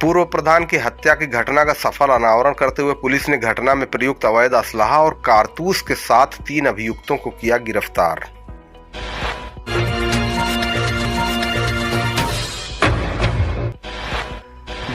पूर्व प्रधान की हत्या की घटना का सफल अनावरण करते हुए पुलिस ने घटना में प्रयुक्त अवैध असलहा और कारतूस के साथ 3 अभियुक्तों को किया गिरफ्तार।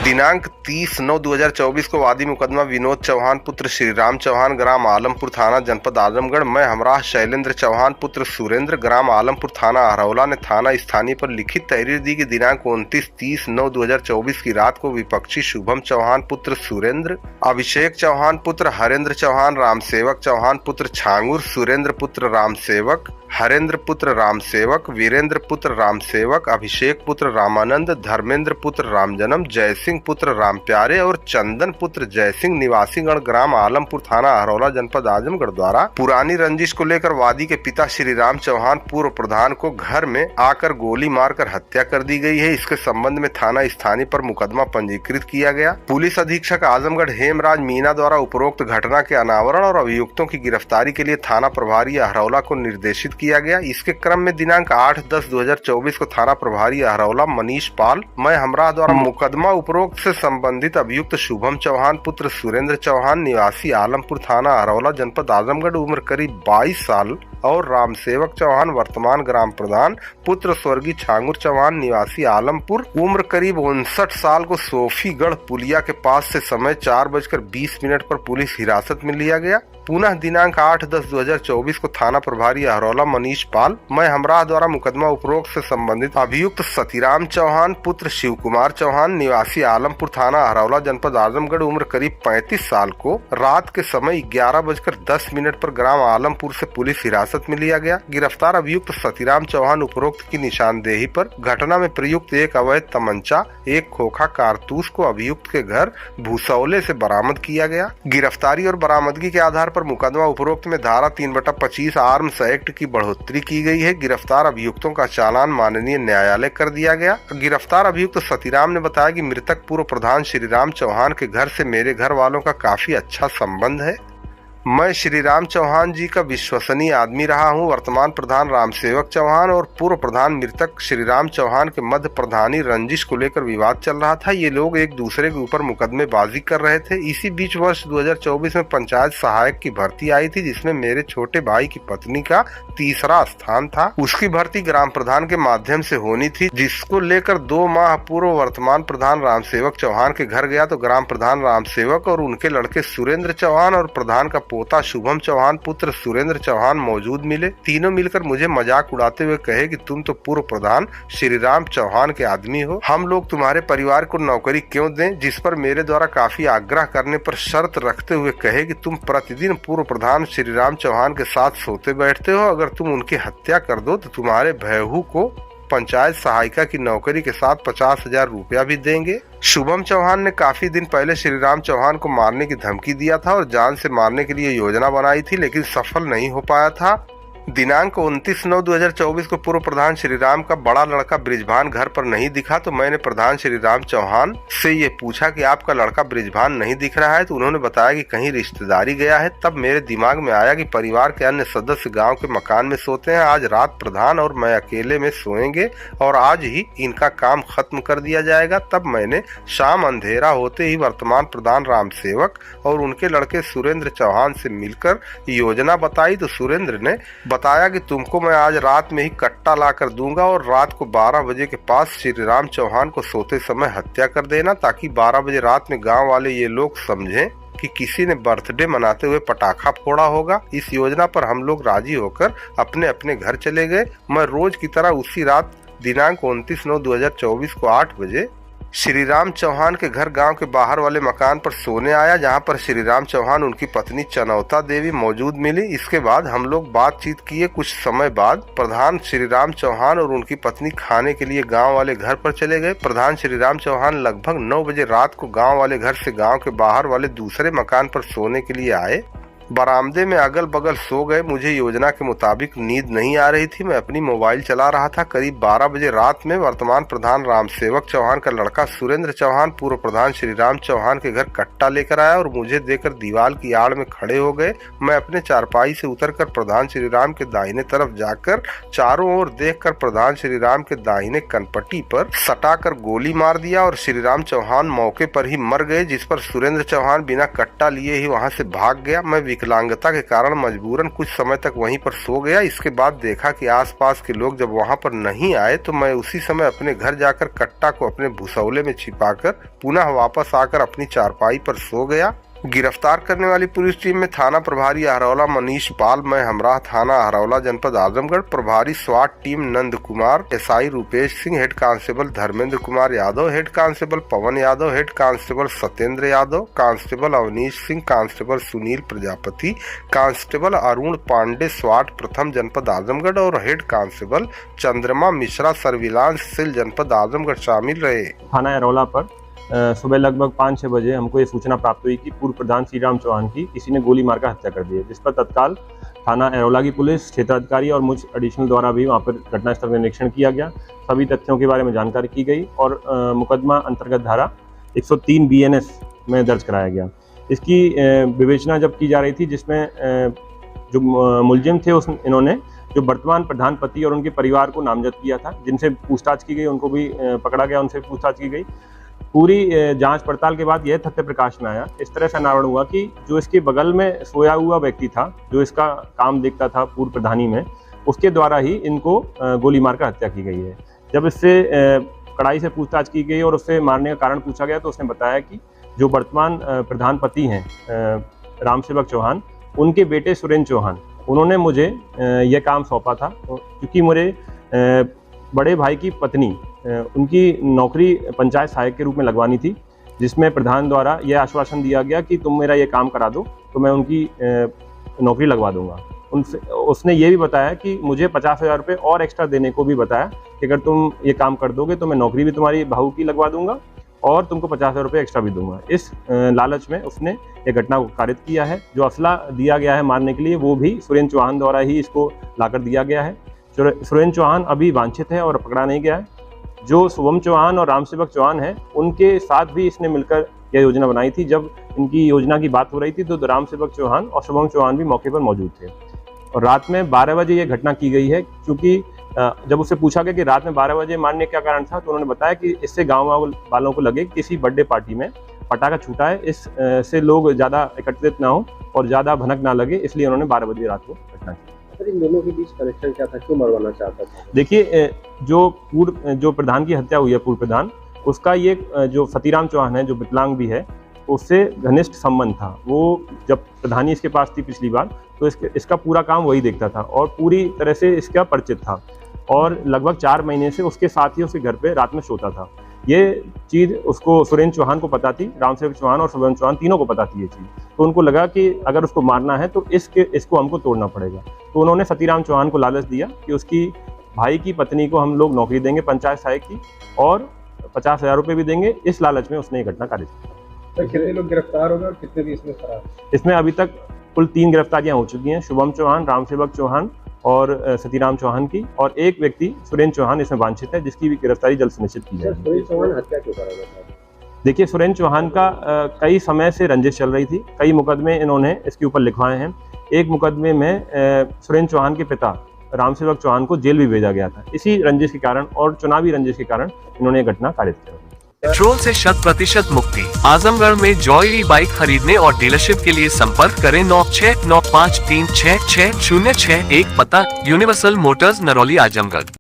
दिनांक 30/9/2024 को वादी मुकदमा विनोद चौहान पुत्र श्रीराम चौहान ग्राम आलमपुर थाना जनपद आजमगढ़ में हमराह शैलेंद्र चौहान पुत्र सुरेंद्र ग्राम आलमपुर थाना हरौला ने थाना स्थानीय पर लिखित तहरीर दी कि दिनांक 29/30/9/2024 की रात को विपक्षी शुभम चौहान पुत्र सुरेंद्र, अभिषेक चौहान पुत्र हरेंद्र चौहान, रामसेवक चौहान पुत्र छांगुर, सुरेंद्र पुत्र रामसेवक, हरेंद्र पुत्र रामसेवक, वीरेंद्र पुत्र रामसेवक, अभिषेक पुत्र रामानंद, धर्मेंद्र पुत्र रामजन्म, जयसिंह पुत्र रामप्यारे और चंदन पुत्र जयसिंह निवासीगढ़ ग्राम आलमपुर थाना हरौला जनपद आजमगढ़ द्वारा पुरानी रंजिश को लेकर वादी के पिता श्रीराम चौहान पूर्व प्रधान को घर में आकर गोली मारकर हत्या कर दी गई है। इसके संबंध में थाना स्थानीय पर मुकदमा पंजीकृत किया गया। पुलिस अधीक्षक आजमगढ़ हेमराज मीना द्वारा उपरोक्त घटना के अनावरण और अभियुक्तों की गिरफ्तारी के लिए थाना प्रभारी हरौला को निर्देशित किया गया। इसके क्रम में दिनांक 8/10/2024 को थाना प्रभारी हरौला मनीष पाल मैं हमराह द्वारा मुकदमा उपरोक्त से संबंधित अभियुक्त शुभम चौहान पुत्र सुरेंद्र चौहान निवासी आलमपुर थाना हरौला जनपद आजमगढ़ उम्र करीब 22 साल और रामसेवक चौहान वर्तमान ग्राम प्रधान पुत्र स्वर्गीय छांगुर चौहान निवासी आलमपुर उम्र करीब 59 साल को सोफीगढ़ पुलिया के पास से समय 4:20 पर पुलिस हिरासत में लिया गया। पुनः दिनांक 8/10/2024 को थाना प्रभारी हरौला मनीष पाल मैं हमराह द्वारा मुकदमा उपरोक्त से संबंधित अभियुक्त सतीराम चौहान पुत्र शिव कुमार चौहान निवासी आलमपुर थाना हरौला जनपद आजमगढ़ उम्र करीब 35 साल को रात के समय 11:10 पर ग्राम आलमपुर से पुलिस हिरासत में लिया गया। गिरफ्तार अभियुक्त सतीराम चौहान उपरोक्त की निशानदेही पर घटना में प्रयुक्त एक अवैध तमंचा, एक खोखा कारतूस को अभियुक्त के घर भूसौले से बरामद किया गया। गिरफ्तारी और बरामदगी के आधार पर मुकदमा उपरोक्त में धारा 3/25 आर्म्स एक्ट की बढ़ोतरी की गई है। गिरफ्तार अभियुक्तों का चालान माननीय न्यायालय कर दिया गया। गिरफ्तार अभियुक्त सतीराम ने बताया कि मृतक पूर्व प्रधान श्रीराम चौहान के घर से मेरे घर वालों का काफी अच्छा संबंध है। मैं श्रीराम चौहान जी का विश्वसनीय आदमी रहा हूं। वर्तमान प्रधान रामसेवक चौहान और पूर्व प्रधान मृतक श्रीराम चौहान के मध्य प्रधानी रंजिश को लेकर विवाद चल रहा था। ये लोग एक दूसरे के ऊपर मुकदमेबाजी कर रहे थे। इसी बीच वर्ष 2024 में पंचायत सहायक की भर्ती आई थी, जिसमें मेरे छोटे भाई की पत्नी का तीसरा स्थान था। उसकी भर्ती ग्राम प्रधान के माध्यम से होनी थी, जिसको लेकर 2 माह पूर्व वर्तमान प्रधान रामसेवक चौहान के घर गया तो ग्राम प्रधान रामसेवक और उनके लड़के सुरेंद्र चौहान और प्रधान का पोता शुभम चौहान पुत्र सुरेंद्र चौहान मौजूद मिले। तीनों मिलकर मुझे मजाक उड़ाते हुए कहे कि तुम तो पूर्व प्रधान श्रीराम चौहान के आदमी हो, हम लोग तुम्हारे परिवार को नौकरी क्यों दें। जिस पर मेरे द्वारा काफी आग्रह करने पर शर्त रखते हुए कहे कि तुम प्रतिदिन पूर्व प्रधान श्रीराम चौहान के साथ सोते बैठते हो, अगर तुम उनकी हत्या कर दो तो तुम्हारे भयहू को पंचायत सहायिका की नौकरी के साथ 50,000 रुपया भी देंगे। शुभम चौहान ने काफी दिन पहले श्रीराम चौहान को मारने की धमकी दिया था और जान से मारने के लिए योजना बनाई थी, लेकिन सफल नहीं हो पाया था। दिनांक 29/9/2024 को पूर्व प्रधान श्रीराम का बड़ा लड़का ब्रिजभान घर पर नहीं दिखा तो मैंने प्रधान श्रीराम चौहान से ये पूछा कि आपका लड़का ब्रिजभान नहीं दिख रहा है, तो उन्होंने बताया कि कहीं रिश्तेदारी गया है। तब मेरे दिमाग में आया कि परिवार के अन्य सदस्य गांव के मकान में सोते हैं, आज रात प्रधान और मैं अकेले में सोएंगे और आज ही इनका काम खत्म कर दिया जाएगा। तब मैंने शाम अंधेरा होते ही वर्तमान प्रधान रामसेवक और उनके लड़के सुरेंद्र चौहान से मिलकर योजना बताई तो सुरेंद्र ने बताया कि तुमको मैं आज रात में ही कट्टा ला कर दूंगा और रात को 12 बजे के पास श्रीराम चौहान को सोते समय हत्या कर देना, ताकि 12 बजे रात में गांव वाले ये लोग समझें कि किसी ने बर्थडे मनाते हुए पटाखा फोड़ा होगा। इस योजना पर हम लोग राजी होकर अपने अपने घर चले गए। मैं रोज की तरह उसी रात दिनांक 29/9/2024 को 8 बजे श्रीराम चौहान के घर गांव के बाहर वाले मकान पर सोने आया, जहां पर श्रीराम चौहान उनकी पत्नी चनौता देवी मौजूद मिली। इसके बाद हम लोग बातचीत किए। कुछ समय बाद प्रधान श्रीराम चौहान और उनकी पत्नी खाने के लिए गांव वाले घर पर चले गए। प्रधान श्रीराम चौहान लगभग 9 बजे रात को गांव वाले घर से गांव के बाहर वाले दूसरे मकान पर सोने के लिए आए। बरामदे में अगल बगल सो गए। मुझे योजना के मुताबिक नींद नहीं आ रही थी। मैं अपनी मोबाइल चला रहा था। करीब 12 बजे रात में वर्तमान प्रधान रामसेवक चौहान का लड़का सुरेंद्र चौहान पूर्व प्रधान श्रीराम चौहान के घर कट्टा लेकर आया और मुझे देखकर दीवार की आड़ में खड़े हो गए। मैं अपने चारपाई से उतरकर प्रधान श्रीराम के दाहिने तरफ जाकर चारों ओर देखकर प्रधान श्रीराम के दाहिने कनपट्टी पर सटाकर गोली मार दिया और श्रीराम चौहान मौके पर ही मर गए, जिस पर सुरेंद्र चौहान बिना कट्टा लिए ही वहां से भाग गया। मैं विकलांगता के कारण मजबूरन कुछ समय तक वहीं पर सो गया। इसके बाद देखा कि आसपास के लोग जब वहां पर नहीं आए तो मैं उसी समय अपने घर जाकर कट्टा को अपने भुसौले में छिपाकर पुनः वापस आकर अपनी चारपाई पर सो गया। गिरफ्तार करने वाली पुलिस टीम में थाना प्रभारी अहरौला मनीष पाल, मैं हमराह थाना अहरौला जनपद आजमगढ़, प्रभारी स्वाट team Nand Kumar, SI Rupesh Singh, head constable Dharmendra Kumar Yadav, head constable पवन Yadav, head constable Satyendra Yadav, constable Awanish Singh, constable Sunil Prajapati, constable Arun Pandey स्वाट प्रथम जनपद आजमगढ़ और हेड कांस्टेबल चंद्रमा मिश्रा सर्विलांस सेल जनपद आजमगढ़ शामिल रहे। थाना अहरौला पर सुबह लगभग 5-6 बजे हमको ये सूचना प्राप्त हुई कि पूर्व प्रधान श्रीराम चौहान की किसी ने गोली मारकर हत्या कर दी है, जिस पर तत्काल थाना अहरौला की पुलिस, क्षेत्राधिकारी और मुझ एडिशनल द्वारा भी वहाँ पर घटनास्थल का निरीक्षण किया गया। सभी तथ्यों के बारे में जानकारी की गई और मुकदमा अंतर्गत धारा 103 BNS में दर्ज कराया गया। इसकी विवेचना जब की जा रही थी, जिसमें जो मुलजिम थे इन्होंने जो वर्तमान प्रधान पति और उनके परिवार को नामजद किया था, जिनसे पूछताछ की गई, उनको भी पकड़ा गया, उनसे पूछताछ की गई। पूरी जांच पड़ताल के बाद यह तथ्य प्रकाश में आया, इस तरह से अनावरण हुआ कि जो इसके बगल में सोया हुआ व्यक्ति था, जो इसका काम देखता था पूर्व प्रधानी में, उसके द्वारा ही इनको गोली मारकर हत्या की गई है। जब इससे कड़ाई से पूछताछ की गई और उससे मारने का कारण पूछा गया तो उसने बताया कि जो वर्तमान प्रधान पति हैं रामसेवक चौहान, उनके बेटे सुरेंद्र चौहान, उन्होंने मुझे यह काम सौंपा था, क्योंकि मेरे बड़े भाई की पत्नी, उनकी नौकरी पंचायत सहायक के रूप में लगवानी थी, जिसमें प्रधान द्वारा यह आश्वासन दिया गया कि तुम मेरा ये काम करा दो तो मैं उनकी नौकरी लगवा दूंगा। उसने ये भी बताया कि मुझे 50,000 रुपये और एक्स्ट्रा देने को भी बताया कि अगर तुम ये काम कर दोगे तो मैं नौकरी भी तुम्हारी बहू की लगवा दूंगा और तुमको 50,000 रुपये एक्स्ट्रा भी दूंगा। इस लालच में उसने ये घटना को कारित किया है। जो असला दिया गया है मारने के लिए, वो भी सुरेंद्र चौहान द्वारा ही इसको लाकर दिया गया है। सुरेंद्र चौहान अभी वांछित है और पकड़ा नहीं गया है। जो शुभम चौहान और रामसेवक चौहान हैं, उनके साथ भी इसने मिलकर यह योजना बनाई थी। जब इनकी योजना की बात हो रही थी तो रामसेवक चौहान और शुभम चौहान भी मौके पर मौजूद थे और रात में 12 बजे ये घटना की गई है। क्योंकि जब उससे पूछा गया कि रात में 12 बजे मारने का कारण था, तो उन्होंने बताया कि इससे गाँव वालों को लगे किसी बर्थडे पार्टी में पटाखा छूटा है, इससे लोग ज़्यादा एकत्रित ना हो और ज़्यादा भनक ना लगे, इसलिए उन्होंने 12 बजे रात को घटना की। इन दोनों के बीच कनेक्शन क्या था, क्यों मरवाना चाहता था? देखिए, जो प्रधान की हत्या हुई है, पूर्व प्रधान, उसका ये जो सतीराम चौहान है, जो विकलांग भी है, उससे घनिष्ठ संबंध था। वो जब प्रधानी इसके पास थी पिछली बार, तो इसका पूरा काम वही देखता था और पूरी तरह से इसका परिचित था और लगभग 4 महीने से उसके साथ ही उसके घर पे रात में सोता था। ये चीज़ उसको, सुरेंद्र चौहान को पता थी, रामसेवक चौहान और शुभम चौहान तीनों को पता थी ये चीज़। तो उनको लगा कि अगर उसको मारना है तो इसको हमको तोड़ना पड़ेगा। तो उन्होंने सतीराम चौहान को लालच दिया कि उसकी भाई की पत्नी को हम लोग नौकरी देंगे पंचायत सहायक की और 50,000 रुपये भी देंगे। इस लालच में उसने ये घटना कारित की। तो कितने लोग गिरफ्तार हो गए और कितने भी इसमें फरार? इसमें अभी तक कुल 3 गिरफ्तारियां हो चुकी हैं, शुभम चौहान, रामसेवक चौहान और सतीराम चौहान की, और एक व्यक्ति सुरेंद्र चौहान इसमें वांछित है, जिसकी भी गिरफ्तारी जल्द सुनिश्चित की जाएगी। सुरेंद्र चौहान हत्या क्यों करा गया था? देखिए, सुरेंद्र चौहान का कई समय से रंजिश चल रही थी। कई मुकदमे इन्होंने इसके ऊपर लिखवाए हैं। एक मुकदमे में सुरेंद्र चौहान के पिता रामसेवक चौहान को जेल भी भेजा गया था, इसी रंजिश के कारण और चुनावी रंजिश के कारण इन्होंने घटना कारित किया। पेट्रोल से 100% मुक्ति। आजमगढ़ में जॉय ई बाइक खरीदने और डीलरशिप के लिए संपर्क करें 9695366061, पता यूनिवर्सल मोटर्स नरौली आजमगढ़।